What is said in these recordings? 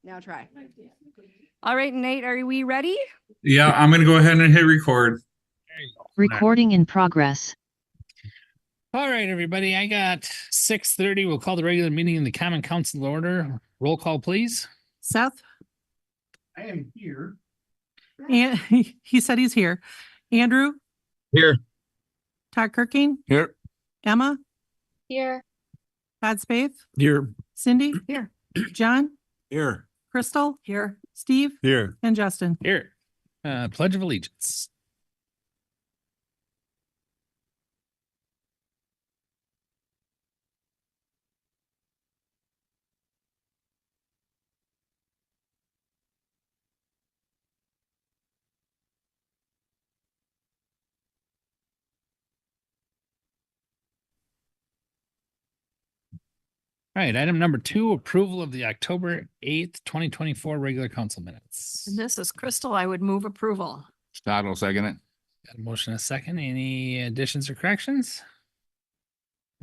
Now try. All right, Nate, are we ready? Yeah, I'm going to go ahead and hit record. Recording in progress. All right, everybody. I got 6:30. We'll call the regular meeting in the Common Council order. Roll call, please. Seth? I am here. And he said he's here. Andrew? Here. Todd Kirking? Here. Emma? Here. Todd Spaeth? Here. Cindy? Here. John? Here. Crystal? Here. Steve? Here. And Justin? Here. Pledge of Allegiance. All right, item number 2, approval of the October 8th, 2024 regular council minutes. And this is Crystal. I would move approval. Todd will second it. Got a motion and a second. Any additions or corrections?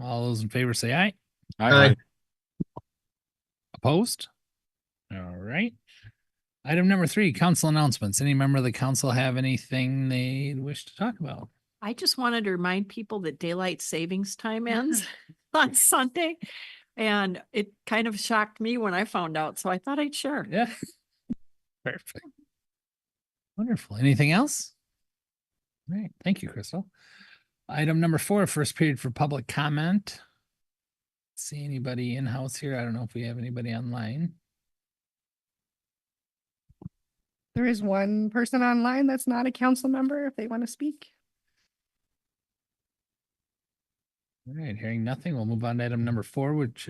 All those in favor say aye. Aye. Opposed? All right. Item number 3, council announcements. Any member of the council have anything they wish to talk about? I just wanted to remind people that daylight savings time ends on Sunday. And it kind of shocked me when I found out. So I thought I'd share. Yeah. Perfect. Wonderful. Anything else? All right. Thank you, Crystal. Item number 4, first period for public comment. See anybody in-house here? I don't know if we have anybody online. There is one person online that's not a council member if they want to speak. All right, hearing nothing, we'll move on to item number 4, which,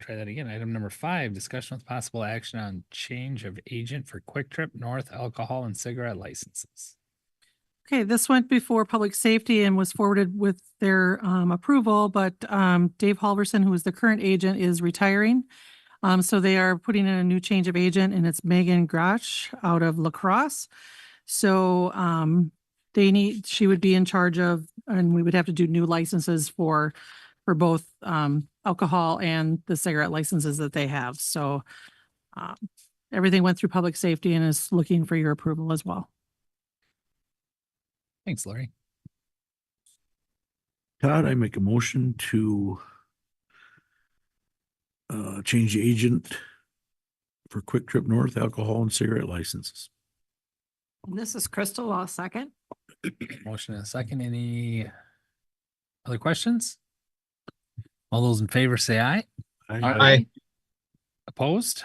try that again. Item number 5, discussion with possible action on change of agent for Quick Trip North alcohol and cigarette licenses. Okay, this went before public safety and was forwarded with their approval, but Dave Halverson, who is the current agent, is retiring. So they are putting in a new change of agent, and it's Megan Grosh out of La Crosse. So she would be in charge of, and we would have to do new licenses for both alcohol and the cigarette licenses that they have. So everything went through public safety and is looking for your approval as well. Thanks, Lori. Todd, I make a motion to change the agent for Quick Trip North alcohol and cigarette licenses. And this is Crystal. I'll second. Motion and a second. Any other questions? All those in favor say aye. Aye. Opposed?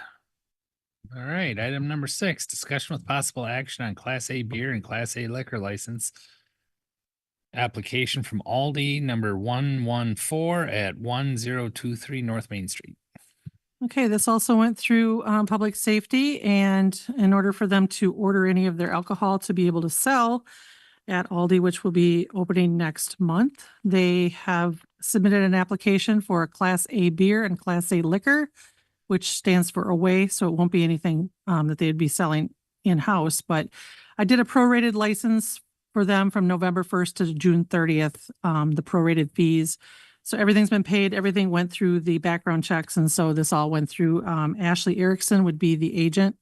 All right, item number 6, discussion with possible action on Class A beer and Class A liquor license application from Aldi number 114 at 1023 North Main Street. Okay, this also went through public safety, and in order for them to order any of their alcohol to be able to sell at Aldi, which will be opening next month, they have submitted an application for a Class A beer and Class A liquor, which stands for away, so it won't be anything that they'd be selling in-house. But I did a prorated license for them from November 1st to June 30th, the prorated fees. So everything's been paid, everything went through the background checks, and so this all went through. Ashley Erickson would be the agent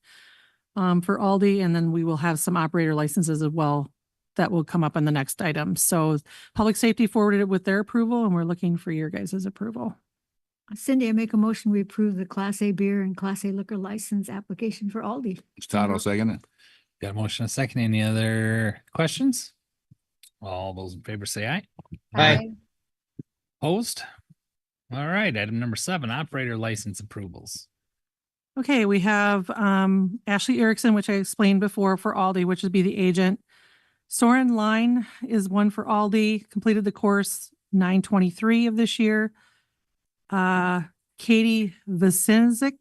for Aldi, and then we will have some operator licenses as well that will come up on the next item. So public safety forwarded it with their approval, and we're looking for your guys' approval. Cindy, I make a motion, we approve the Class A beer and Class A liquor license application for Aldi. Todd will second it. Got a motion and a second. Any other questions? All those in favor say aye. Aye. Opposed? All right, item number 7, operator license approvals. Okay, we have Ashley Erickson, which I explained before for Aldi, which would be the agent. Soren Line is one for Aldi, completed the course 9/23 of this year. Katie Vasinzik,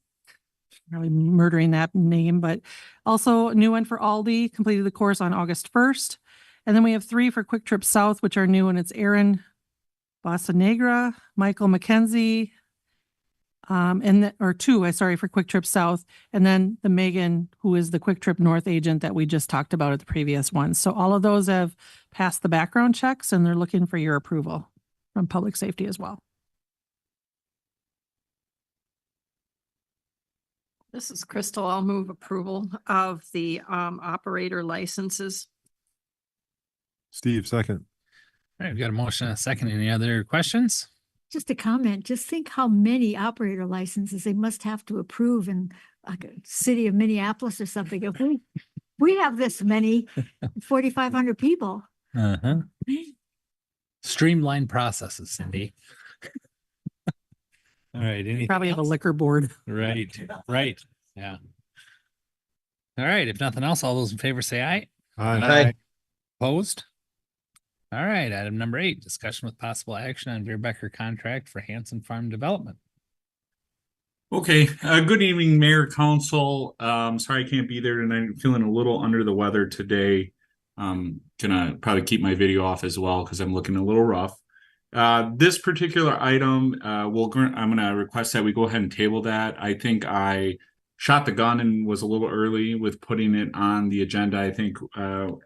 really murdering that name, but also a new one for Aldi, completed the course on August 1st. And then we have 3 for Quick Trip South, which are new, and it's Aaron Bosanegra, Michael McKenzie, or 2, for Quick Trip South, and then the Megan, who is the Quick Trip North agent that we just talked about at the previous one. So all of those have passed the background checks, and they're looking for your approval from public safety as well. This is Crystal. I'll move approval of the operator licenses. Steve, second. All right, we've got a motion and a second. Any other questions? Just a comment, just think how many operator licenses they must have to approve in like a city of Minneapolis or something. If we have this many, 4,500 people. Uh-huh. Streamlined processes, Cindy. All right. Anything Probably have a else? liquor board. Right, right. Yeah. All right. If nothing else, all those in favor say aye. Aye. Opposed? All right. Item number 8, discussion with possible action on Viroqua contract for Hanson Farm Development. Okay, good evening, Mayor, Council. Sorry I can't be there tonight. I'm feeling a little under the weather today. Gonna probably keep my video off as well because I'm looking a little rough. This particular item, I'm gonna request that we go ahead and table that. I think I shot the gun and was a little early with putting it on the agenda. I think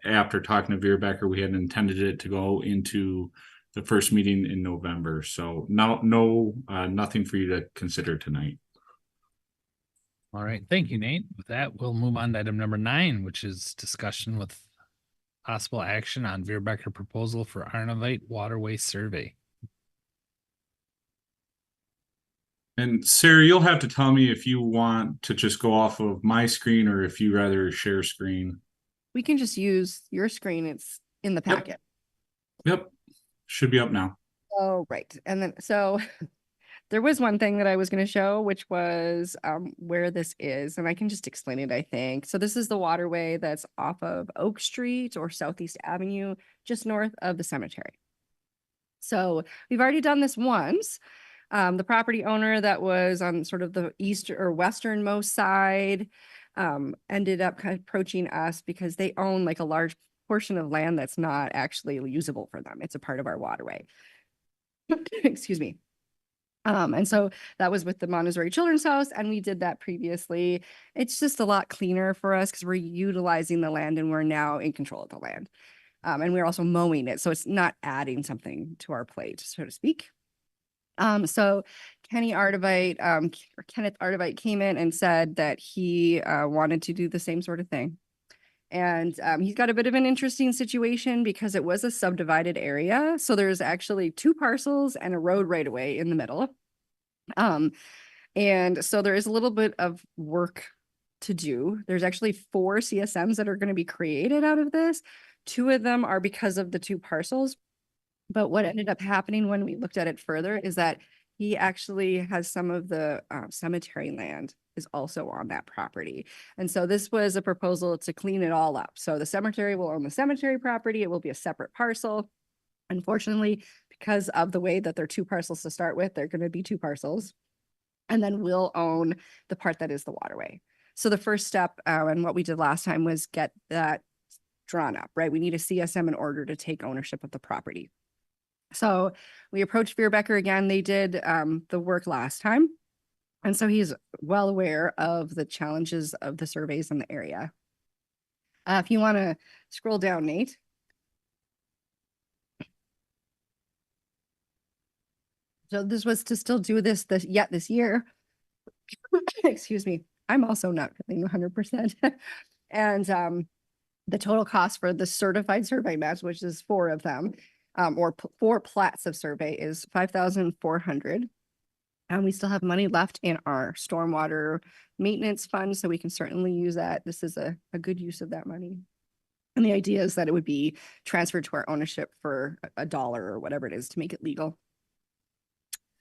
after talking to Veerbecker, we had intended it to go into the first meeting in November. So nothing for you to consider tonight. All right. Thank you, Nate. With that, we'll move on to item number 9, which is discussion with possible action on Veerbecker proposal for Arnovite waterway survey. And Sarah, you'll have to tell me if you want to just go off of my screen or if you rather share screen. We can just use your screen. It's in the Yep. packet. Yep, should be up now. Oh, right. And then, so there was one thing that I was going to show, which was where this is. And I can just explain it, I think. So this is the waterway that's off of Oak Street or Southeast Avenue, just north of the cemetery. So we've already done this once. The property owner that was on sort of the east or westernmost side ended up kind of approaching us because they own like a large portion of land that's not actually usable for them. It's a part of our waterway. Excuse me. And so that was with the Montessori Children's House, and we did that previously. It's just a lot cleaner for us because we're utilizing the land and we're now in control of the land. And we're also mowing it, so it's not adding something to our plate, so to speak. So Kenneth Artivite came in and said that he wanted to do the same sort of thing. And he's got a bit of an interesting situation because it was a subdivided area. So there's actually 2 parcels and a road right away in the middle. And so there is a little bit of work to do. There's actually 4 CSMs that are going to be created out of this. 2 of them are because of the 2 parcels. But what ended up happening when we looked at it further is that he actually has some of the cemetery land is also on that property. And so this was a proposal to clean it all up. So the cemetery will own the cemetery property. It will be a separate parcel. Unfortunately, because of the way that they're 2 parcels to start with, they're going to be 2 parcels. And then we'll own the part that is the waterway. So the first step and what we did last time was get that drawn up, right? We need a CSM in order to take ownership of the property. So we approached Veerbecker again. They did the work last time. And so he's well aware of the challenges of the surveys in the area. If you want to scroll down, Nate. So this was to still do this year. Excuse me. I'm also not feeling 100%. And the total cost for the certified survey maps, which is 4 of them, or 4 plats of survey, is $5,400. And we still have money left in our stormwater maintenance fund, so we can certainly use that. This is a good use of that money. And the idea is that it would be transferred to our ownership for $1 or whatever it is to make it legal.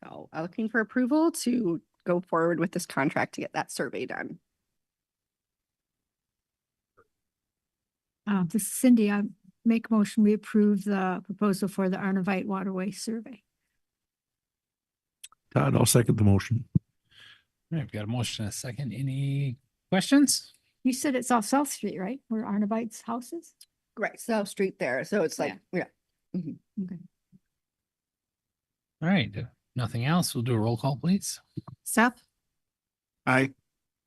So I'm looking for approval to go forward with this contract to get that survey done. This is Cindy. I make a motion, we approve the proposal for the Arnovite waterway survey. Todd, I'll second the motion. All right, we've got a motion and a second. Any questions? You said it's off South Street, right? Where Arnovite's house is? Right, South Street there. So it's like, yeah. Mhm. Okay. All right. If nothing else, we'll do a roll call, please. Seth, Aye.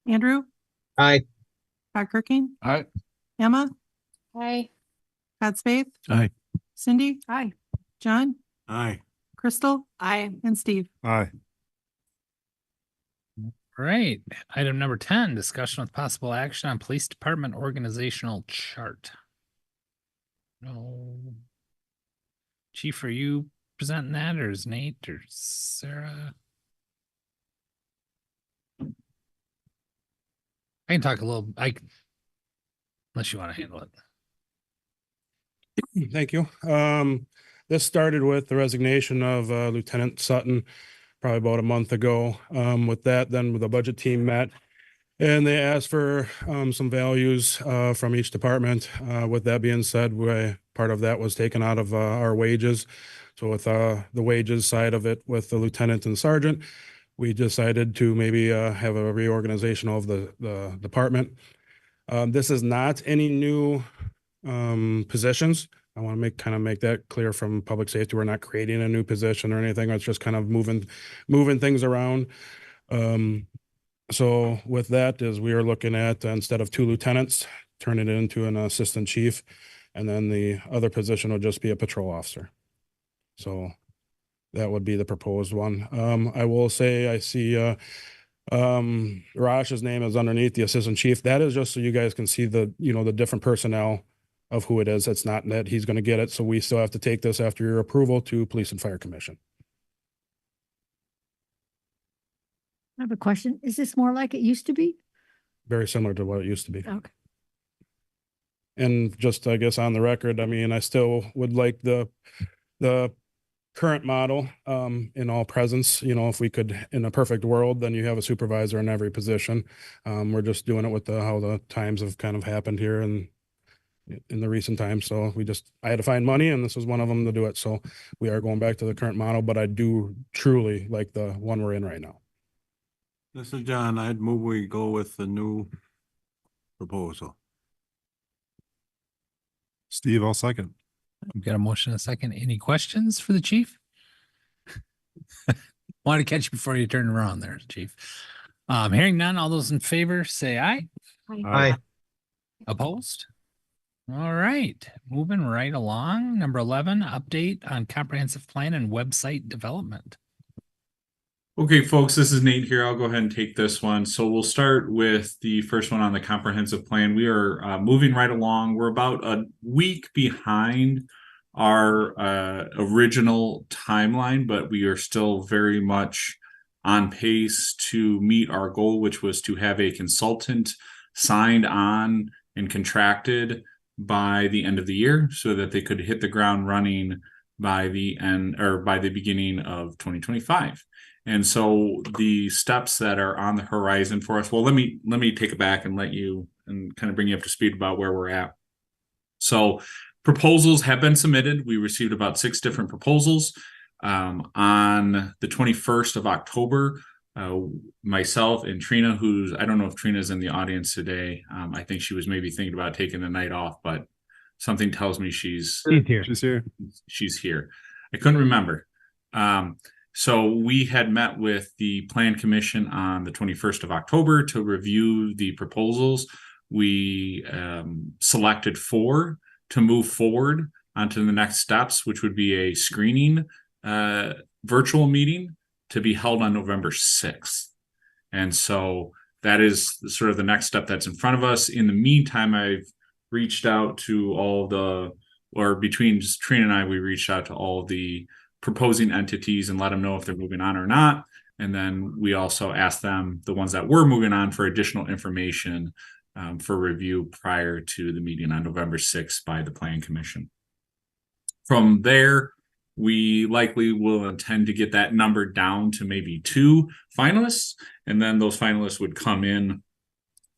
Andrew, Aye. Todd Kirking, Aye. Emma, Hi. Todd Spaeth, Aye. Cindy. Aye. John, Aye. Crystal, I and Steve. Aye. Right. Item number 10, discussion with possible action on police department organizational chart. No. Chief, are you presenting that, or is Nate or Sarah? I can talk a little, unless you want to handle it. Thank you. This started with the resignation of Lieutenant Sutton probably about a month ago. With that, then the budget team met and they asked for some values from each department. With that being said, part of that was taken out of our wages. So with the wages side of it, with the lieutenant and sergeant, we decided to maybe have a reorganization of the department. This is not any new positions. I want to make that clear from public safety. We're not creating a new position or anything. It's just kind of moving things around. So with that is we are looking at, instead of 2 lieutenants, turning it into an assistant chief, and then the other position would just be a patrol officer. So that would be the proposed one. I will say I see Rash's name is underneath the assistant chief. That is just so you guys can see the different personnel of who it is. It's not that he's going to get it. So we still have to take this after your approval to Police and Fire Commission. I have a question. Is this more like it used to be? Very similar to what it used to be. Okay. And just, I guess, on the record, I mean, I still would like the current model in all presence. If we could, in a perfect world, then you have a supervisor in every position. We're just doing it with how the times have kind of happened here and in the recent times. So I had to find money, and this was one of them to do it. So we are going back to the current model, but I do truly like the one we're in right now. This is John. I'd move we go with the new proposal. Steve, I'll second. We've got a motion and a second. Any questions for the chief? Want to catch you before you turn around there, chief. Hearing none, all those in favor say aye. Aye. Opposed? All right, moving right along. Number 11, update on comprehensive plan and website development. Okay, folks, this is Nate here. I'll go ahead and take this one. So we'll start with the first one on the comprehensive plan. We are moving right along. We're about a week behind our original timeline, but we are still very much on pace to meet our goal, which was to have a consultant signed on and contracted by the end of the year so that they could hit the ground running by the beginning of 2025. And so the steps that are on the horizon for us, well, let me take it back and let you and kind of bring you up to speed about where we're at. So proposals have been submitted. We received about 6 different proposals. On the 21st of October, myself and Trina, I don't know if Trina's in the audience today. I think she was maybe thinking about taking the night off, but something tells me she's here. She's here. I couldn't remember. So we had met with the Plan Commission on the 21st of October to review the proposals. We selected 4 to move forward onto the next steps, which would be a screening virtual meeting to be held on November 6th. And so that is sort of the next step that's in front of us. In the meantime, I've reached out to between just Trina and I, we reached out to all the proposing entities and let them know if they're moving on or not. And then we also asked them, the ones that were moving on, for additional information for review prior to the meeting on November 6th by the Plan Commission. From there, we likely will intend to get that number down to maybe 2 finalists, and then those finalists would come in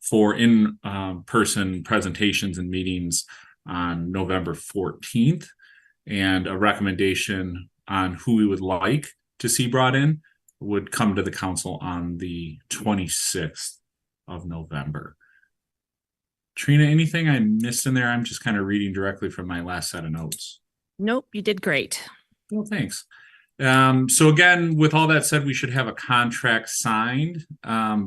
for in-person presentations and meetings on November 14th, and a recommendation on who we would like to see brought in would come to the council on the 26th of November. Trina, anything I missed in there? I'm just kind of reading directly from my last set of notes. Nope, you did great. Well, thanks. So again, with all that said, we should have a contract signed a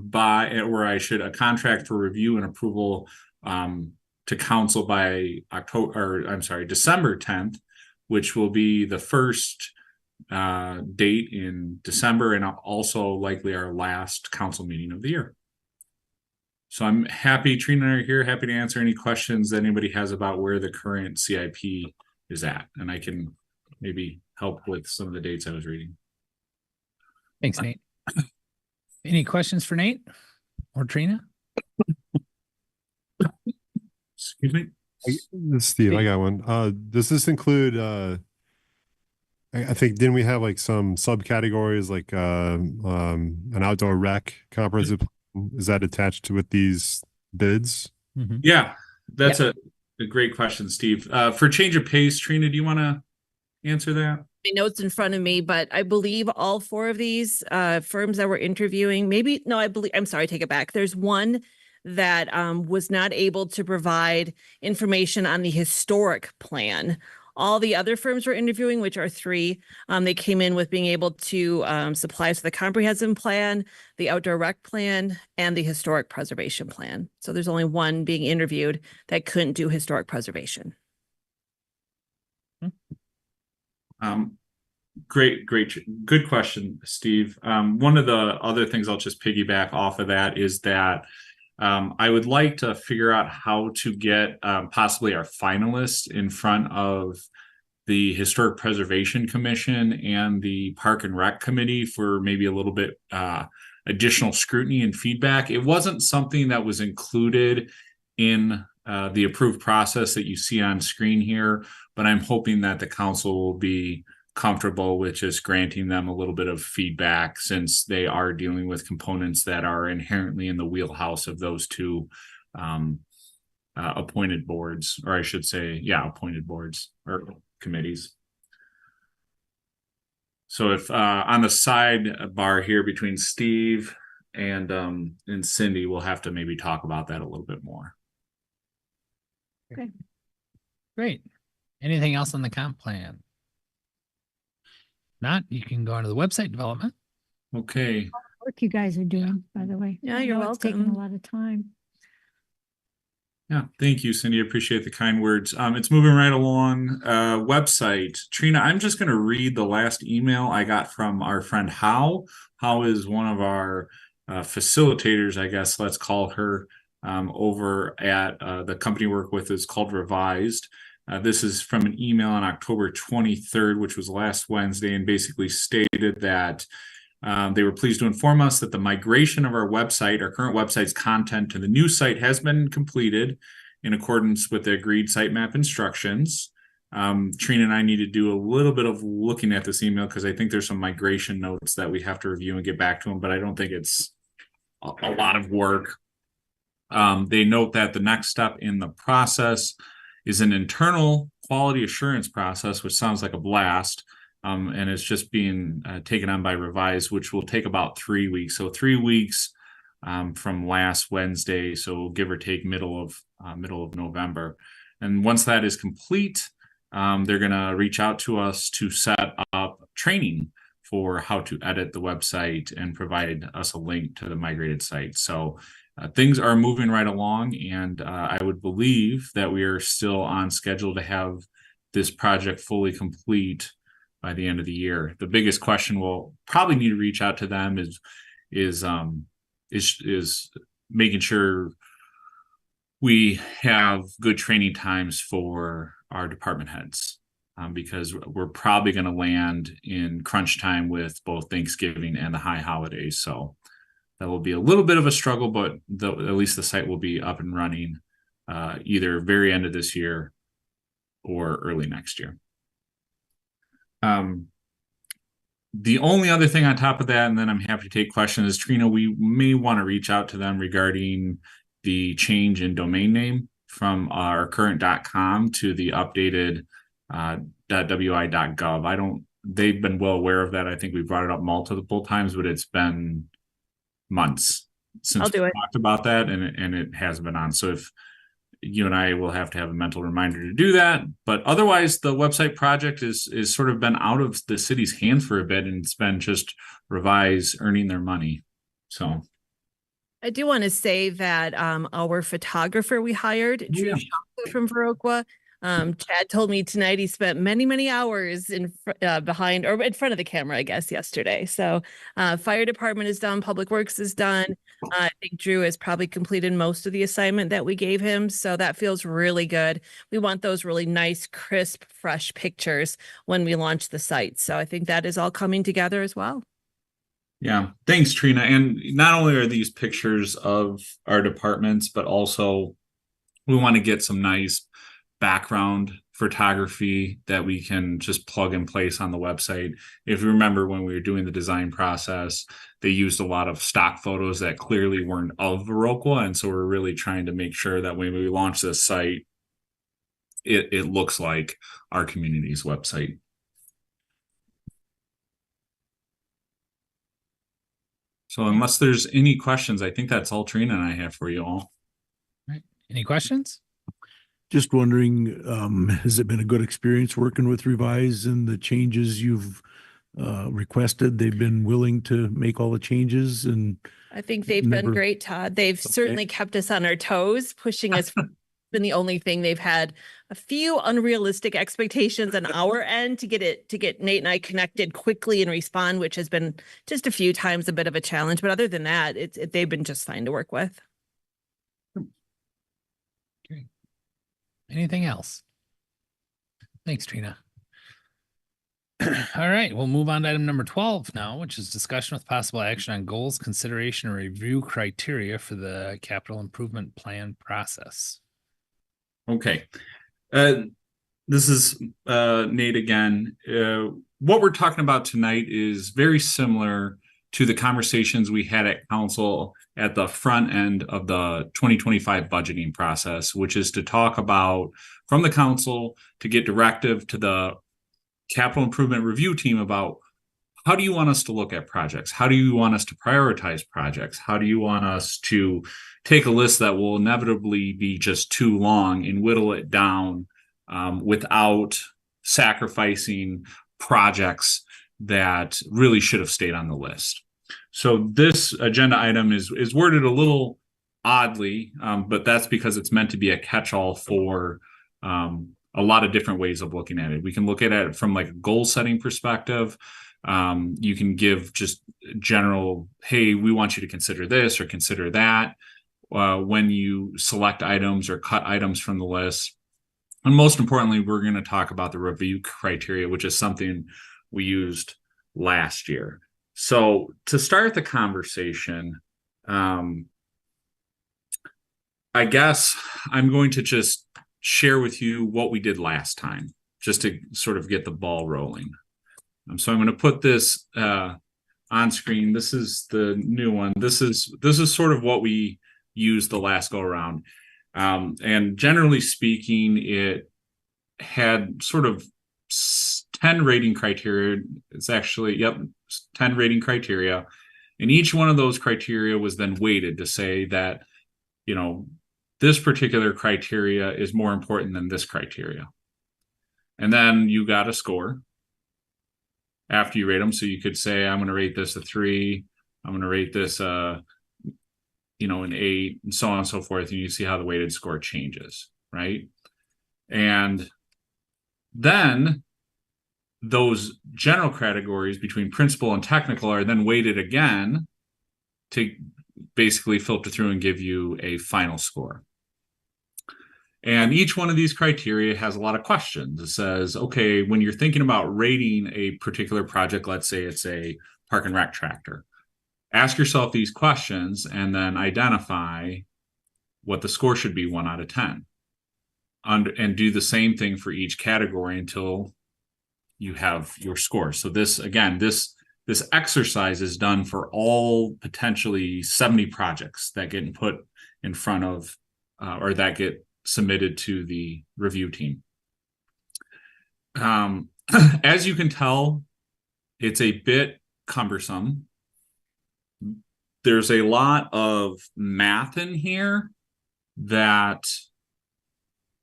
contract for review and approval to council by December 10th, which will be the first date in December, and also likely our last council meeting of the year. So I'm happy, Trina and I are here, happy to answer any questions that anybody has about where the current CIP is at. And I can maybe help with some of the dates I was reading. Thanks, Nate. Any questions for Nate or Trina? Excuse me? This is Steve, I got one. Does this include, I think, didn't we have like some subcategories like an outdoor rec comprehensive? Is that attached to with these bids? Mm-hmm. Yeah, that's a great question, Steve. For change of pace, Trina, do you want to answer that? My notes in front of me, but I believe all four of these firms that we're interviewing, I'm sorry, take it back. There's one that was not able to provide information on the historic plan. All the other firms we're interviewing, which are three, they came in with being able to supply us with the comprehensive plan, the outdoor rec plan, and the historic preservation plan. So there's only one being interviewed that couldn't do historic preservation. Great, good question, Steve. One of the other things I'll just piggyback off of that is that I would like to figure out how to get possibly our finalists in front of the Historic Preservation Commission and the Park and Rec Committee for maybe a little bit additional scrutiny and feedback. It wasn't something that was included in the approved process that you see on screen here, but I'm hoping that the council will be comfortable with just granting them a little bit of feedback, since they are dealing with components that are inherently in the wheelhouse of those two appointed boards, or I should say, appointed boards or committees. So if on the sidebar here between Steve and Cindy, we'll have to maybe talk about that a little bit more. Okay. Great. Anything else on the comp plan? Not, you can go onto the website development. Okay. Work you guys are doing, by the way. Yeah, I you're know it's taking a welcome. lot of time. Yeah, thank you, Cindy. I appreciate the kind words. It's moving right along. Website, Trina, I'm just going to read the last email I got from our friend How. How is one of our facilitators, I guess, let's call her, over at the company we work with. Is called Revised. This is from an email on October 23rd, which was last Wednesday, and basically stated that they were pleased to inform us that the migration of our website, our current website's content, to the new site has been completed in accordance with the agreed sitemap instructions. Trina and I need to do a little bit of looking at this email because I think there's some migration notes that we have to review and get back to them, but I don't think it's a lot of work. They note that the next step in the process is an internal quality assurance process, which sounds like a blast. And it's just being taken on by Revise, which will take about 3 weeks. So 3 weeks from last Wednesday, so give or take middle of November. And once that is complete, they're going to reach out to us to set up training for how to edit the website and provide us a link to the migrated site. So things are moving right along, and I would believe that we are still on schedule to have this project fully complete by the end of the year. The biggest question we'll probably need to reach out to them is making sure we have good training times for our department heads, because we're probably going to land in crunch time with both Thanksgiving and the high holidays. So that will be a little bit of a struggle, but at least the site will be up and running either very end of this year or early next year. The only other thing on top of that, and then I'm happy to take questions, is Trina, we may want to reach out to them regarding the change in domain name from our current .com to the updated .wi.gov. They've been well aware of that. I think we brought it up multiple times, but it's been months since we talked about that, and it hasn't been on. So if you and I will have to have a mental reminder to do that, but otherwise the website project is sort of been out of the city's hands for a bit, and it's been just Revise earning their money. So I do want to say that our photographer we hired, Drew Shopper from Viroqua, Chad told me tonight he spent many, many hours behind or in front of the camera, I guess, yesterday. So fire department is done, public works is done. I think Drew has probably completed most of the assignment that we gave him. So that feels really good. We want those really nice, crisp, fresh pictures when we launch the site. So I think that is all coming together as well. Yeah, thanks, Trina. And not only are these pictures of our departments, but also we want to get some nice background photography that we can just plug and place on the website. If you remember when we were doing the design process, they used a lot of stock photos that clearly weren't of Viroqua. And so we're really trying to make sure that when we launch this site, it looks like our community's website. So unless there's any questions, I think that's all Trina and I have for you all. Right. Any questions? Just wondering, has it been a good experience working with Revise and the changes you've requested? They've been willing to make all the changes and I think they've been Never- great, Todd. They've certainly kept us on our toes, pushing us. Been the only thing they've had a few unrealistic expectations on our end to get Nate and I connected quickly and respond, which has been just a few times a bit of a challenge. But other than that, they've been just fine to work with. Great. Anything else? Thanks, Trina. All right, we'll move on to item number 12 now, which is discussion with possible action on goals, consideration, and review criteria for the capital improvement plan process. Okay. This is Nate again. What we're talking about tonight is very similar to the conversations we had at council at the front end of the 2025 budgeting process, which is to talk about from the council to get directive to the capital improvement review team about how do you want us to look at projects? How do you want us to prioritize projects? How do you want us to take a list that will inevitably be just too long and whittle it down without sacrificing projects that really should have stayed on the list? So this agenda item is worded a little oddly, but that's because it's meant to be a catch-all for a lot of different ways of looking at it. We can look at it from like a goal setting perspective. You can give just general, hey, we want you to consider this or consider that when you select items or cut items from the list. And most importantly, we're going to talk about the review criteria, which is something we used last year. So to start the conversation, I guess I'm going to just share with you what we did last time, just to sort of get the ball rolling. So I'm going to put this on screen. This is the new one. This is sort of what we used the last go around. And generally speaking, it had sort of 10 rating criteria. It's actually, 10 rating criteria. And each one of those criteria was then weighted to say that, you know, this particular criteria is more important than this criteria. And then you got a score after you rate them. So you could say, I'm going to rate this a 3. I'm going to rate this, an 8, and so on and so forth. And you see how the weighted score changes, right? And then those general categories between principal and technical are then weighted again to basically filter through and give you a final score. And each one of these criteria has a lot of questions. It says, okay, when you're thinking about rating a particular project, let's say it's a park and rec tractor, ask yourself these questions and then identify what the score should be 1 out of 10. And do the same thing for each category until you have your score. So this, again, this exercise is done for all potentially 70 projects that get put in front of or that get submitted to the review team. As you can tell, it's a bit cumbersome. There's a lot of math in here that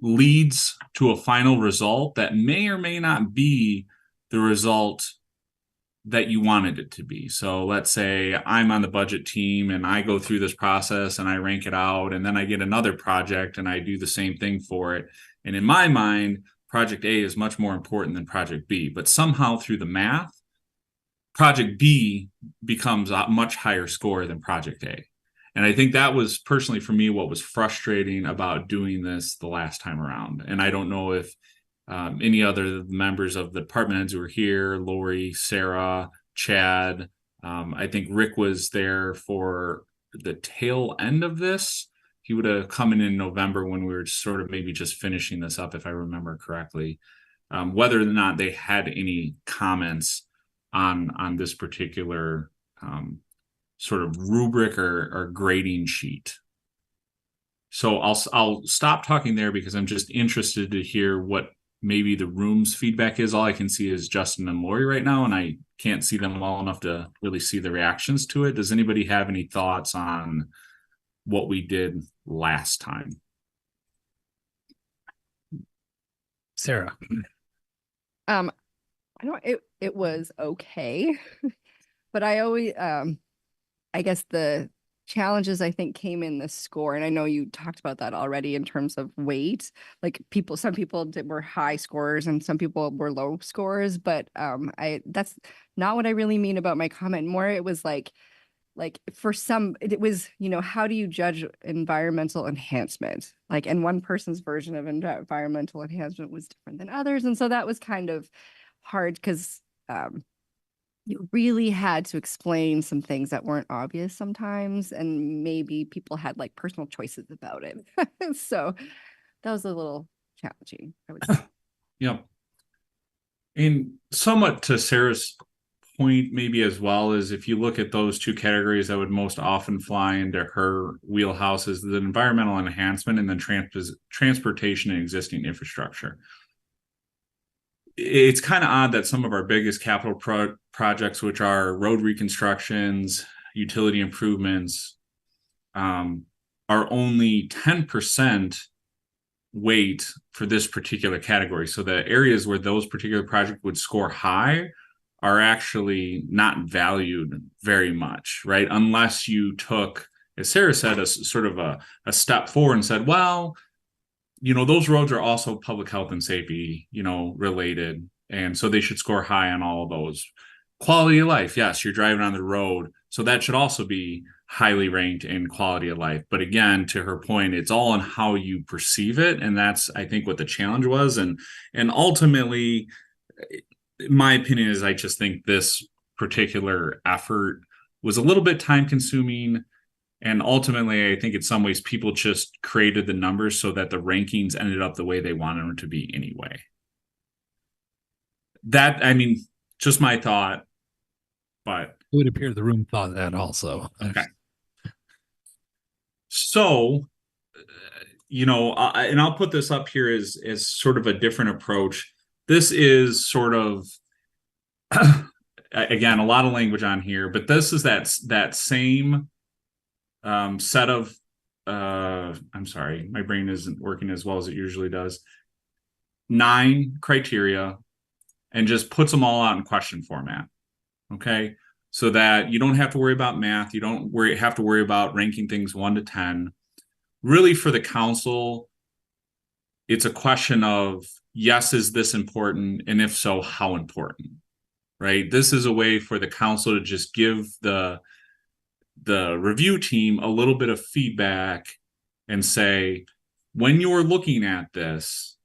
leads to a final result that may or may not be the result that you wanted it to be. So let's say I'm on the budget team and I go through this process and I rank it out, and then I get another project and I do the same thing for it. And in my mind, project A is much more important than project B, but somehow through the math, project B becomes a much higher score than project A. And I think that was personally for me what was frustrating about doing this the last time around. And I don't know if any other members of the department heads who were here, Lori, Sarah, Chad, I think Rick was there for the tail end of this. He would have come in November when we were sort of maybe just finishing this up, if I remember correctly. Whether or not they had any comments on this particular sort of rubric or grading sheet. So I'll stop talking there because I'm just interested to hear what maybe the room's feedback is. All I can see is Justin and Lori right now, and I can't see them well enough to really see the reactions to it. Does anybody have any thoughts on what we did last time? Sarah. I don't, it was okay, but I always, I guess the challenges I think came in the score, and I know you talked about that already in terms of weight. Like some people were high scorers and some people were low scorers, but that's not what I really mean about my comment. More, it was like for some, it was, how do you judge environmental enhancement? Like, and one person's version of environmental enhancement was different than others, and so that was kind of hard because you really had to explain some things that weren't obvious sometimes, and maybe people had like personal choices about it. So that was a little challenging, I would say. Yeah. And somewhat to Sarah's point, maybe as well, is if you look at those two categories that would most often fly into her wheelhouse is the environmental enhancement and then transportation and existing infrastructure. It's kind of odd that some of our biggest capital projects, which are road reconstructions, utility improvements, are only 10% weight for this particular category. So the areas where those particular projects would score high are actually not valued very much, right? Unless you took, as Sarah said, a sort of a step forward and said, well, those roads are also public health and safety, related. And so they should score high on all of those. Quality of life, yes, you're driving on the road. So that should also be highly ranked in quality of life. But again, to her point, it's all in how you perceive it. And that's, I think, what the challenge was. And ultimately, my opinion is I just think this particular effort was a little bit time consuming. And ultimately, I think in some ways people just created the numbers so that the rankings ended up the way they wanted them to be anyway. That, I mean, just my thought, but It would appear the room thought that also. Okay. So, and I'll put this up here as sort of a different approach. This is sort of, again, a lot of language on here, but this is that same set of I'm sorry, my brain isn't working as well as it usually does. 9 criteria and just puts them all out in question format. Okay. So that you don't have to worry about math. You don't have to worry about ranking things 1 to 10. Really, for the council, it's a question of, yes, is this important? And if so, how important? Right? This is a way for the council to just give the review team a little bit of feedback and say, when you're looking at this,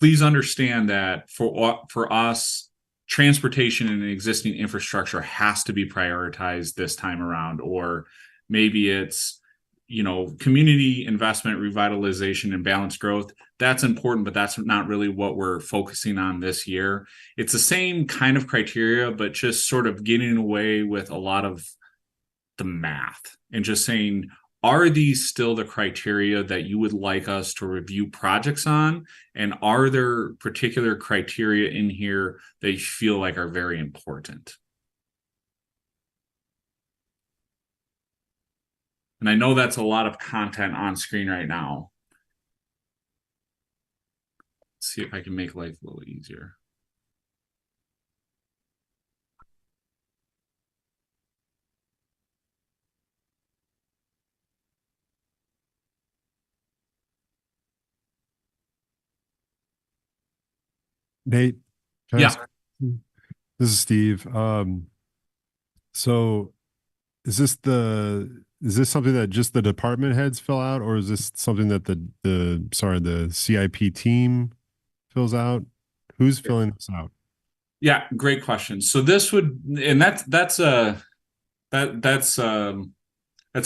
please understand that for us, transportation and existing infrastructure has to be prioritized this time around. Or maybe it's, community investment, revitalization, and balanced growth. That's important, but that's not really what we're focusing on this year. It's the same kind of criteria, but just sort of getting away with a lot of the math and just saying, are these still the criteria that you would like us to review projects on? And are there particular criteria in here that you feel like are very important? And I know that's a lot of content on screen right now. Let's see if I can make life a little easier. Nate, can I Yeah. ask- this is Steve. So is this something that just the department heads fill out, or is this something that the CIP team fills out? Who's filling this out? Yeah, great question. So this would, and that's a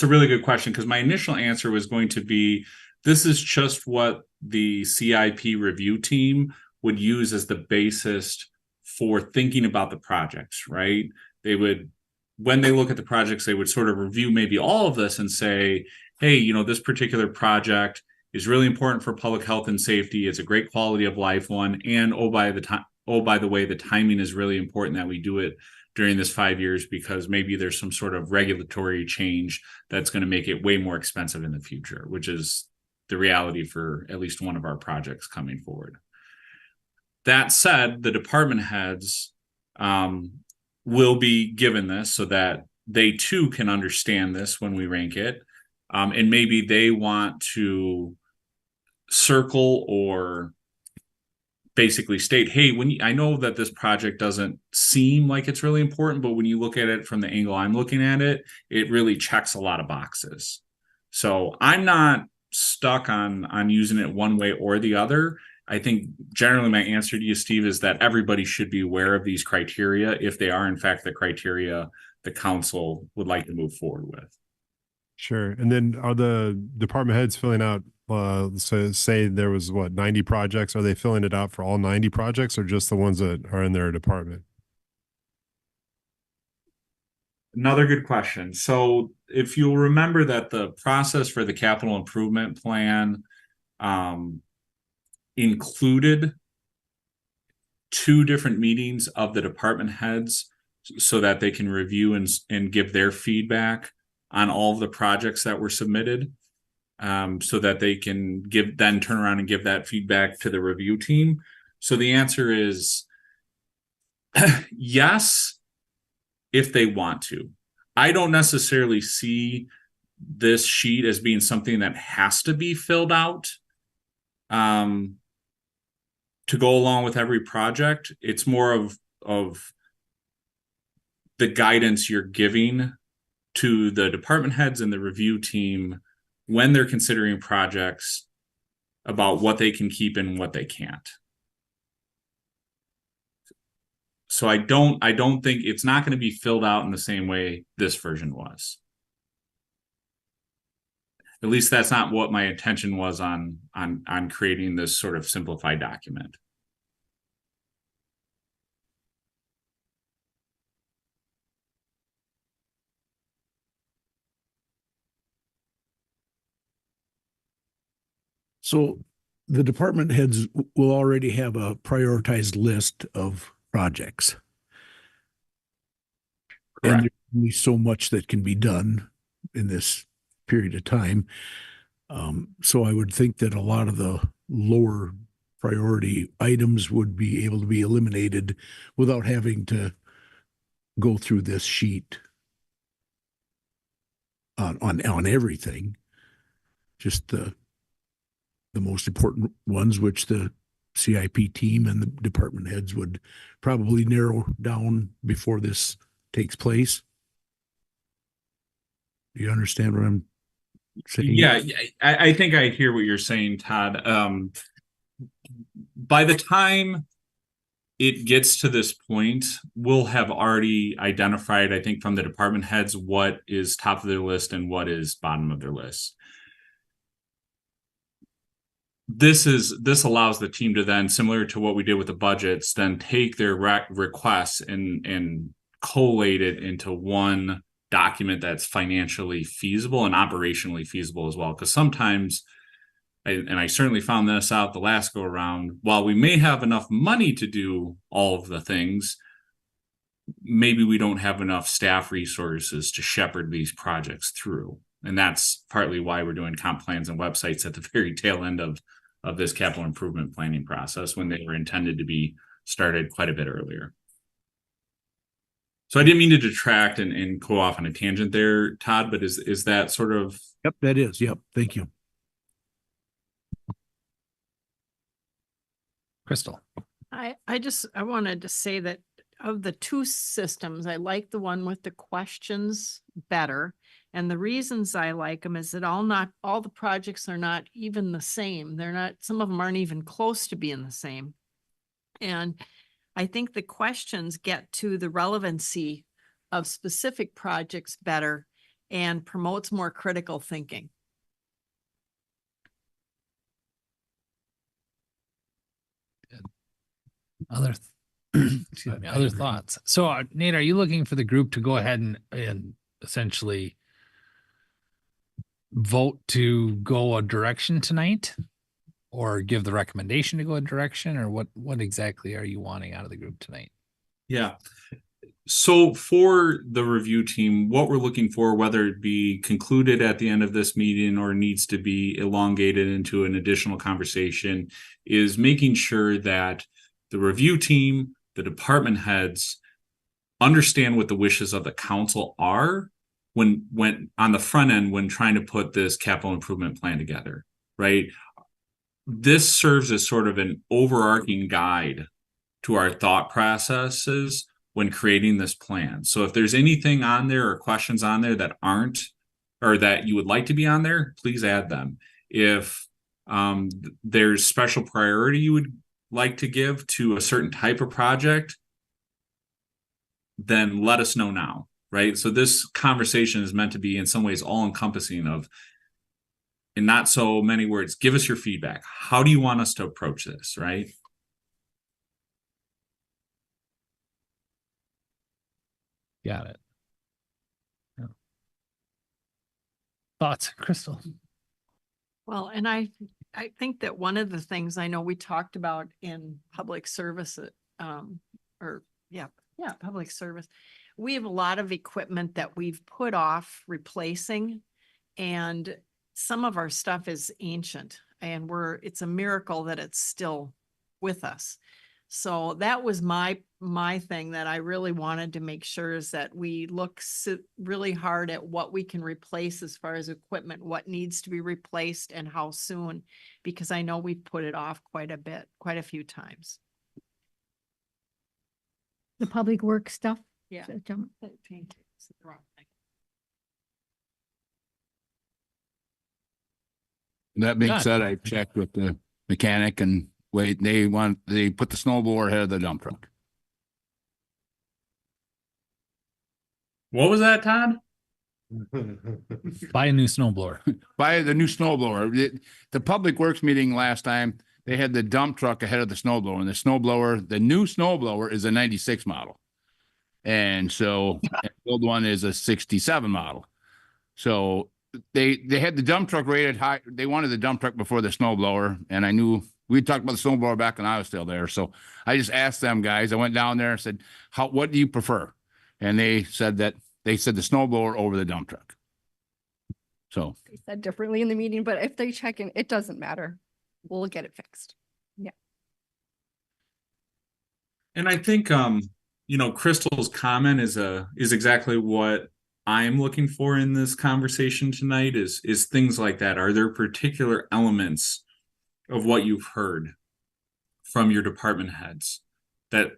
really good question, because my initial answer was going to be, this is just what the CIP review team would use as the basis for thinking about the projects, right? They would, when they look at the projects, they would sort of review maybe all of this and say, hey, you know, this particular project is really important for public health and safety. It's a great quality of life one. And oh, by the way, the timing is really important that we do it during this 5 years, because maybe there's some sort of regulatory change that's going to make it way more expensive in the future, which is the reality for at least one of our projects coming forward. That said, the department heads will be given this so that they too can understand this when we rank it. And maybe they want to circle or basically state, hey, I know that this project doesn't seem like it's really important, but when you look at it from the angle I'm looking at it, it really checks a lot of boxes. So I'm not stuck on using it one way or the other. I think generally my answer to you, Steve, is that everybody should be aware of these criteria if they are in fact the criteria the council would like to move forward with. Sure. And then are the department heads filling out, so say there was 90 projects, are they filling it out for all 90 projects or just the ones that are in their department? Another good question. So if you'll remember that the process for the capital improvement plan included 2 different meetings of the department heads so that they can review and give their feedback on all of the projects that were submitted, so that they can then turn around and give that feedback to the review team. So the answer is yes, if they want to. I don't necessarily see this sheet as being something that has to be filled out to go along with every project. It's more of the guidance you're giving to the department heads and the review team when they're considering projects about what they can keep and what they can't. So I don't think it's not going to be filled out in the same way this version was. At least that's not what my intention was on creating this sort of simplified document. So the department heads will already have a prioritized list of projects. Correct. And there's only so much that can be done in this period of time. So I would think that a lot of the lower priority items would be able to be eliminated without having to go through this sheet on everything. Just the most important ones, which the CIP team and the department heads would probably narrow down before this takes place. Do you understand what I'm saying? Yeah, I think I hear what you're saying, Todd. By the time it gets to this point, we'll have already identified, I think, from the department heads what is top of their list and what is bottom of their list. This allows the team to then, similar to what we did with the budgets, then take their requests and collate it into one document that's financially feasible and operationally feasible as well. Because sometimes, and I certainly found this out the last go around, while we may have enough money to do all of the things, maybe we don't have enough staff resources to shepherd these projects through. And that's partly why we're doing comp plans and websites at the very tail end of this capital improvement planning process, when they were intended to be started quite a bit earlier. So I didn't mean to detract and go off on a tangent there, Todd, but is that sort of? Yep, that is. Yep. Thank you. Crystal. I wanted to say that of the two systems, I like the one with the questions better. And the reasons I like them is that all the projects are not even the same. They're not, some of them aren't even close to being the same. And I think the questions get to the relevancy of specific projects better and promotes more critical thinking. Other, excuse me, other thoughts. So Nate, are you looking for the group to go ahead and essentially vote to go a direction tonight? Or give the recommendation to go a direction, or what exactly are you wanting out of the group tonight? Yeah. So for the review team, what we're looking for, whether it be concluded at the end of this meeting or needs to be elongated into an additional conversation, is making sure that the review team, the department heads understand what the wishes of the council are when on the front end, when trying to put this capital improvement plan together, right? This serves as sort of an overarching guide to our thought processes when creating this plan. So if there's anything on there or questions on there that aren't, or that you would like to be on there, please add them. If there's special priority you would like to give to a certain type of project, then let us know now, right? So this conversation is meant to be in some ways all encompassing of, in not so many words, give us your feedback. How do you want us to approach this, right? Got it. Yeah. Thoughts, Crystal? Well, and I think that one of the things I know we talked about in public service, public service, we have a lot of equipment that we've put off replacing, and some of our stuff is ancient, and it's a miracle that it's still with us. So that was my thing that I really wanted to make sure is that we look really hard at what we can replace as far as equipment, what needs to be replaced and how soon, because I know we've put it off quite a few times. The public works stuff. Yeah. That being Done. said, I checked with the mechanic and they put the snowblower ahead of the dump truck. What was that, Todd? Buy a new snowblower. Buy the new snowblower. The public works meeting last time, they had the dump truck ahead of the snowblower, and the new snowblower is a 96 model. And so the old one is a 67 model. So they had the dump truck rated high. They wanted the dump truck before the snowblower. And I knew we talked about the snowblower back when I was still there. So I just asked them guys, I went down there and said, what do you prefer? And they said the snowblower over the dump truck. So They said differently in the meeting, but if they check in, it doesn't matter. We'll get it fixed. Yeah. And I think, Crystal's comment is exactly what I'm looking for in this conversation tonight is things like that. Are there particular elements of what you've heard from your department heads that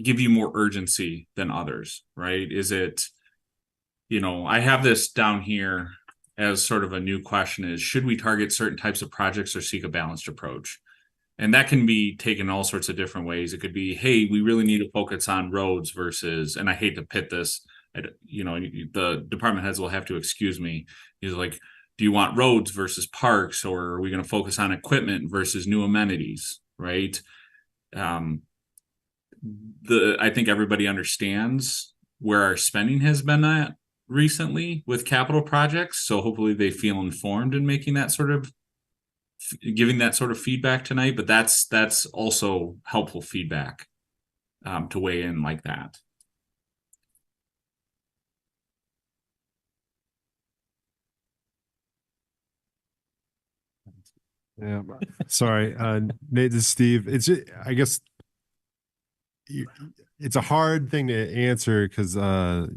give you more urgency than others, right? Is it, I have this down here as sort of a new question is, should we target certain types of projects or seek a balanced approach? And that can be taken all sorts of different ways. It could be, hey, we really need to focus on roads versus, and I hate to pit this, the department heads will have to excuse me. He's like, do you want roads versus parks, or are we going to focus on equipment versus new amenities, right? I think everybody understands where our spending has been at recently with capital projects. So hopefully they feel informed in making that sort of, giving that sort of feedback tonight, but that's also helpful feedback to weigh in like that. Yeah, sorry, Nate, this is Steve. I guess it's a hard thing to answer because I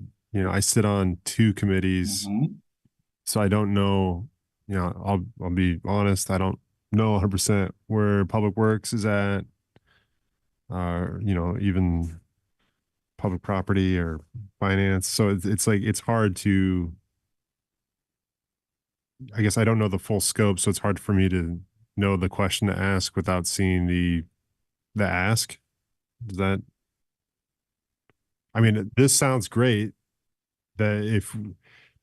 sit on two committees, so I don't know. I'll be honest, I don't know 100% where Public Works is at. even public property or finance. So it's like, it's hard to, I guess I don't know the full scope, so it's hard for me to know the question to ask without seeing the ask. Is that, I mean, this sounds great that if,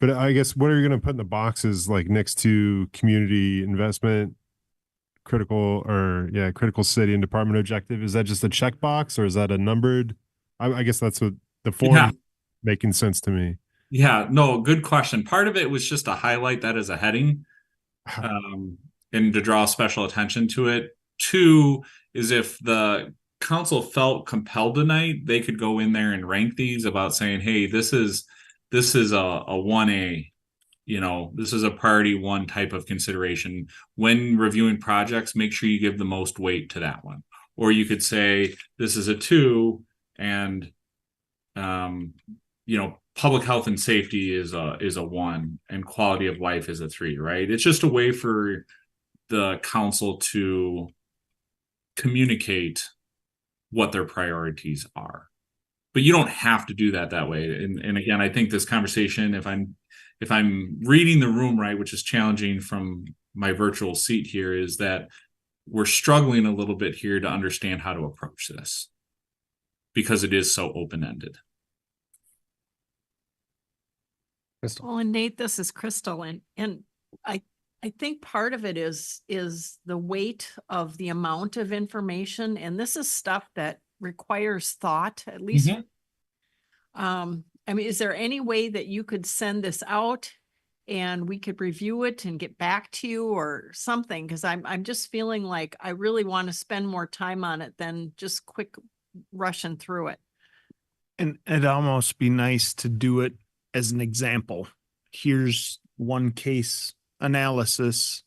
but I guess what are you going to put in the boxes like next to community investment, critical city and department objective? Is that just a checkbox or is that a numbered? I guess that's what the form Yeah. making sense to me. Yeah, no, good question. Part of it was just to highlight that as a heading, and to draw special attention to it. Two is if the council felt compelled tonight, they could go in there and rank these about saying, hey, this is a 1A, this is a priority one type of consideration. When reviewing projects, make sure you give the most weight to that one. Or you could say this is a 2 and public health and safety is a 1 and quality of life is a 3, right? It's just a way for the council to communicate what their priorities are. But you don't have to do that way. And again, I think this conversation, if I'm reading the room right, which is challenging from my virtual seat here, is that we're struggling a little bit here to understand how to approach this because it is so open-ended. Crystal. Well, and Nate, this is Crystal, and I think part of it is the weight of the amount of information, and this is stuff that requires thought, at least. I mean, is there any way that you could send this out and we could review it and get back to you or something? Because I'm just feeling like I really want to spend more time on it than just quick rushing through it. And it'd almost be nice to do it as an example. Here's one case analysis.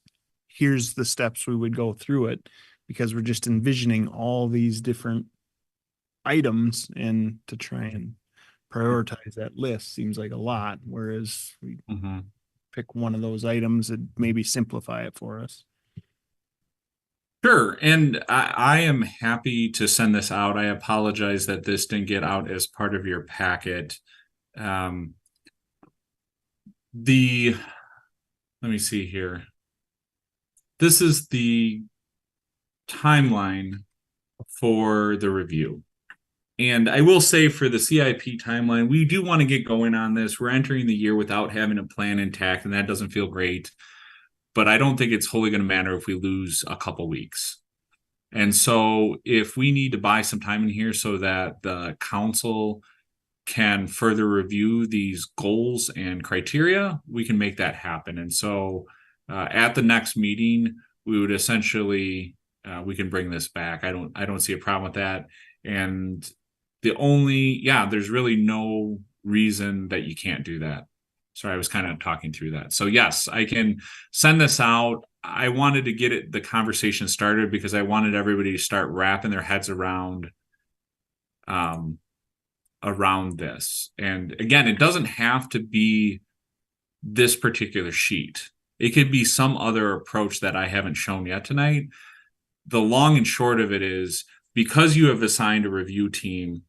Here's the steps we would go through it, because we're just envisioning all these different items, and to try and prioritize that list seems like a lot. Whereas we pick one of those items and maybe simplify it for us. Sure. And I am happy to send this out. I apologize that this didn't get out as part of your packet. Let me see here. This is the timeline for the review. And I will say for the CIP timeline, we do want to get going on this. We're entering the year without having a plan intact, and that doesn't feel great. But I don't think it's wholly going to matter if we lose a couple weeks. And so if we need to buy some time in here so that the council can further review these goals and criteria, we can make that happen. And so at the next meeting, we would essentially, we can bring this back. I don't see a problem with that. And there's really no reason that you can't do that. Sorry, I was kind of talking through that. So yes, I can send this out. I wanted to get the conversation started because I wanted everybody to start wrapping their heads around this. And again, it doesn't have to be this particular sheet. It could be some other approach that I haven't shown yet tonight. The long and short of it is, because you have assigned a review team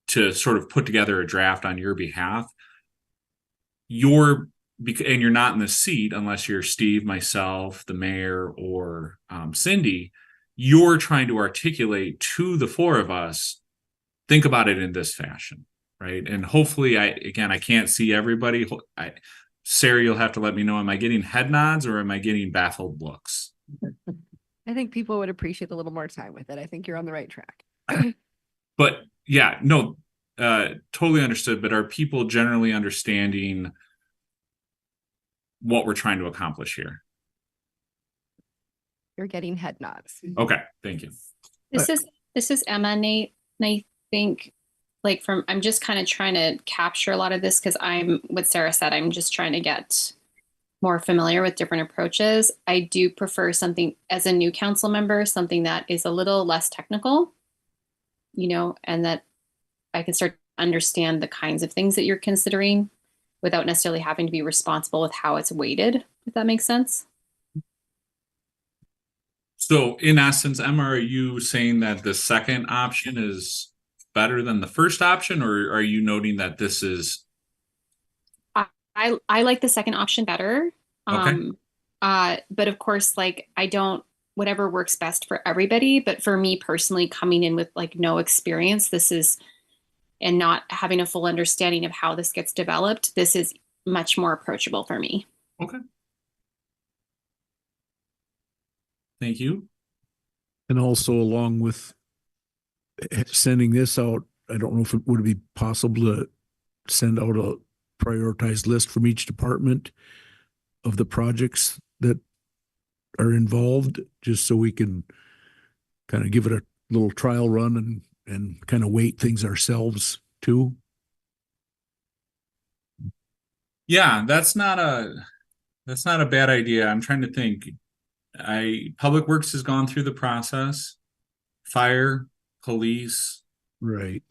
to sort of put together a draft on your behalf, and you're not in the seat unless you're Steve, myself, the mayor, or Cindy, you're trying to articulate to the four of us, think about it in this fashion, right? And hopefully, I can't see everybody. Sarah, you'll have to let me know, am I getting head nods or am I getting baffled looks? I think people would appreciate a little more time with it. I think you're on the right track. But yeah, no, totally understood. But are people generally understanding what we're trying to accomplish here? You're getting head nods. Okay, thank you. This is Emma, Nate, and I think I'm just kind of trying to capture a lot of this because what Sarah said, I'm just trying to get more familiar with different approaches. I do prefer something as a new council member, something that is a little less technical, and that I can start to understand the kinds of things that you're considering without necessarily having to be responsible with how it's weighted, if that makes sense. So in essence, Emma, are you saying that the second option is better than the first option, or are you noting that this is I like the second option better. okay? But of course, like I don't whatever works best for everybody. But for me personally, coming in with like no experience, this is and not having a full understanding of how this gets developed, this is much more approachable for me. Okay. Thank you. And also along with sending this out, I don't know if it would be possible to send out a prioritized list from each department of the projects that are involved, just so we can kind of give it a little trial run and kind of weight things ourselves too. Yeah, that's not a bad idea. I'm trying to think. Public Works has gone through the process. Fire, police, Right.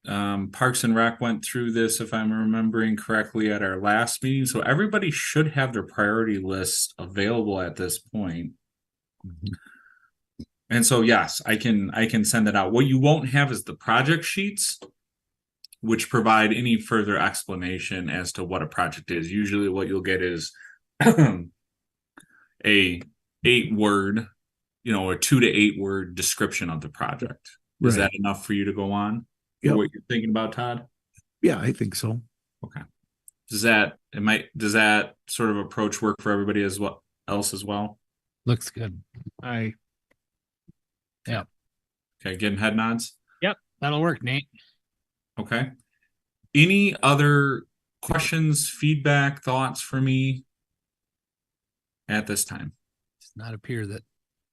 Parks and Rec went through this, if I'm remembering correctly, at our last meeting. So everybody should have their priority list available at this point. And so, yes, I can send it out. What you won't have is the project sheets, which provide any further explanation as to what a project is. Usually what you'll get is a 8-word, a 2 to 8 word description of the project. Is that enough for you to go on? Yep. What you're thinking about, Todd? Yeah, I think so. Okay. Does that sort of approach work for everybody as well? Looks good. Yeah. Okay, getting head nods? Yep, that'll work, Nate. Okay. Any other questions, feedback, thoughts for me at this time? Does not appear that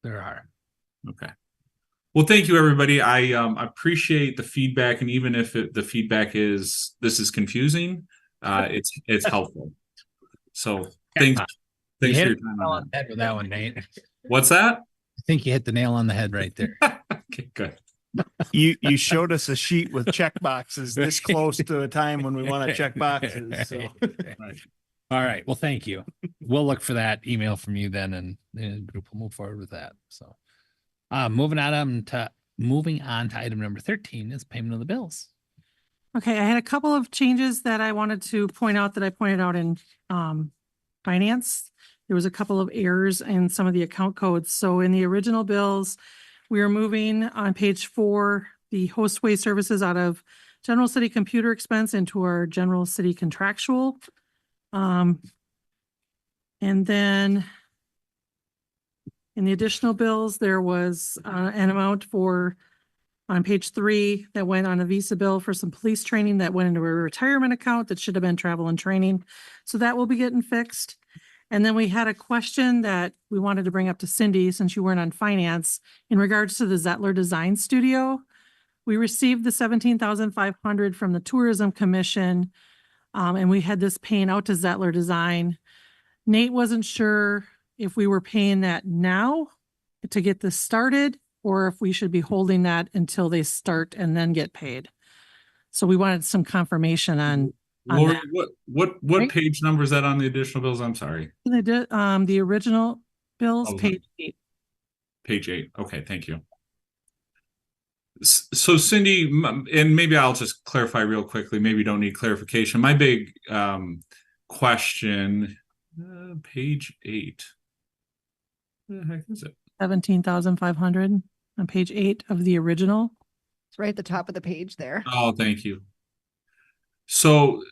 there are. Okay. Well, thank you, everybody. I appreciate the feedback, and even if the feedback is this is confusing, it's helpful. So thanks for your time on that. Head with that one, Nate. What's that? I think you hit the nail on the head right there. Okay, good. You showed us a sheet with check boxes this close to a time when we want to check boxes. So. Right. All right. Well, thank you. We'll look for that email from you then, and the group will move forward with that. So, moving on to item number 13 is payment of the bills. Okay, I had a couple of changes that I wanted to point out that I pointed out in finance. There was a couple of errors in some of the account codes. So in the original bills, we are moving on page 4, the hostway services out of general city computer expense into our general city contractual. And then in the additional bills, there was an amount on page 3 that went on a Visa bill for some police training that went into a retirement account that should have been travel and training. So that will be getting fixed. And then we had a question that we wanted to bring up to Cindy, since you weren't on finance, in regards to the Zettler Design Studio. We received the $17,500 from the Tourism Commission, and we had this paying out to Zettler Design. Nate wasn't sure if we were paying that now to get this started, or if we should be holding that until they start and then get paid. So we wanted some confirmation on Lori, that. what page number is that on the additional bills? I'm sorry. They did the original bills, page 8. Page 8. Okay, thank you. So Cindy, and maybe I'll just clarify real quickly. Maybe you don't need clarification. My big question, page 8. What the heck is it? 17,500 on page 8 of the original. It's right at the top of the page there. Oh, thank you. So,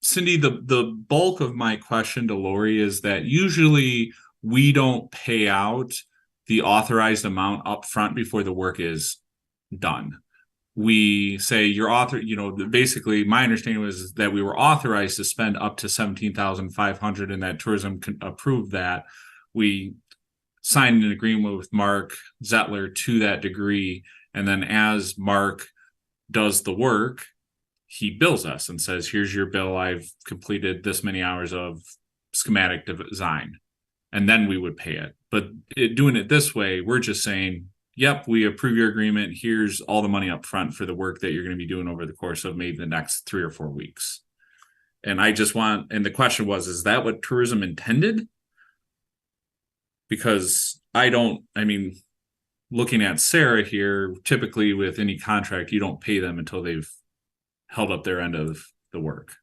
Cindy, the bulk of my question to Lori is that usually we don't pay out the authorized amount up front before the work is done. We say basically my understanding was that we were authorized to spend up to 17,500 and that tourism approved that. We signed an agreement with Mark Zettler to that degree. And then as Mark does the work, he bills us and says, here's your bill. I've completed this many hours of schematic design. And then we would pay it. But doing it this way, we're just saying, yep, we approve your agreement. Here's all the money up front for the work that you're going to be doing over the course of maybe the next 3 or 4 weeks. And the question was, is that what tourism intended? because I mean, looking at Sarah here, typically with any contract, you don't pay them until they've held up their end of the work.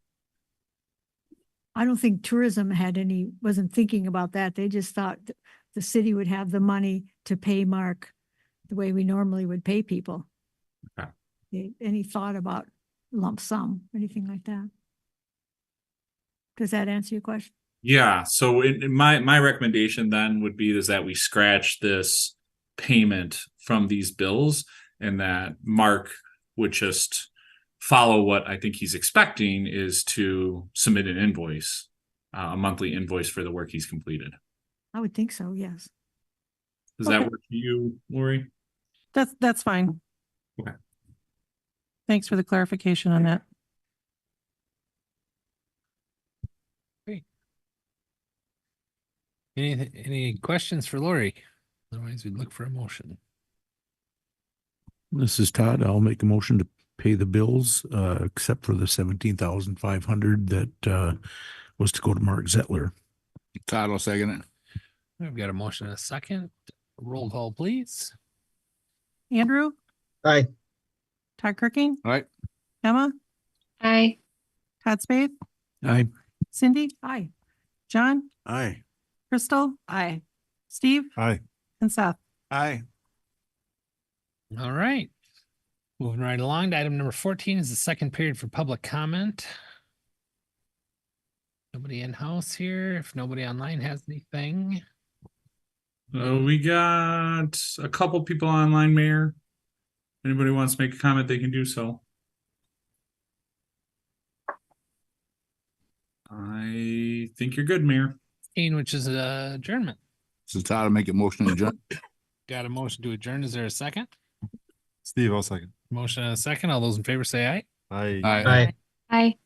I don't think tourism wasn't thinking about that. They just thought the city would have the money to pay Mark the way we normally would pay people. Okay. Any thought about lump sum, anything like that? Does that answer your question? Yeah, so my recommendation then would be is that we scratch this payment from these bills, and that Mark would just follow what I think he's expecting is to submit an invoice, a monthly invoice for the work he's completed. I would think so, yes. Does that Okay. work for you, Lori? That's fine. Okay. Thanks for the clarification on that. Any questions for Lori? Otherwise, we'd look for a motion. This is Todd. I'll make a motion to pay the bills, except for the 17,500 that was to go to Mark Zettler. Todd will second it. We've got a motion and a second. Roll call, please. Andrew? Aye. Todd Kirking? All right. Emma? Aye. Todd Spade? Aye. Cindy? Aye. John? Aye. Crystal? Aye. Steve? Aye. And Seth? Aye. All right. Moving right along to item number 14 is the second period for public comment. Nobody in house here. If nobody online has anything. We got a couple people online, Mayor. Anybody wants to make a comment, they can do so. I think you're good, Mayor. Which is adjournment. So Todd will make a motion to adjourn. Got a motion to adjourn. Is there a second? Steve, I'll second. Motion and a second. All those in favor say aye. Aye. Aye. Aye.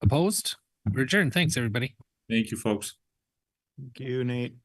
Opposed? We're adjourned. Thanks, everybody. Thank you, folks. Thank you, Nate.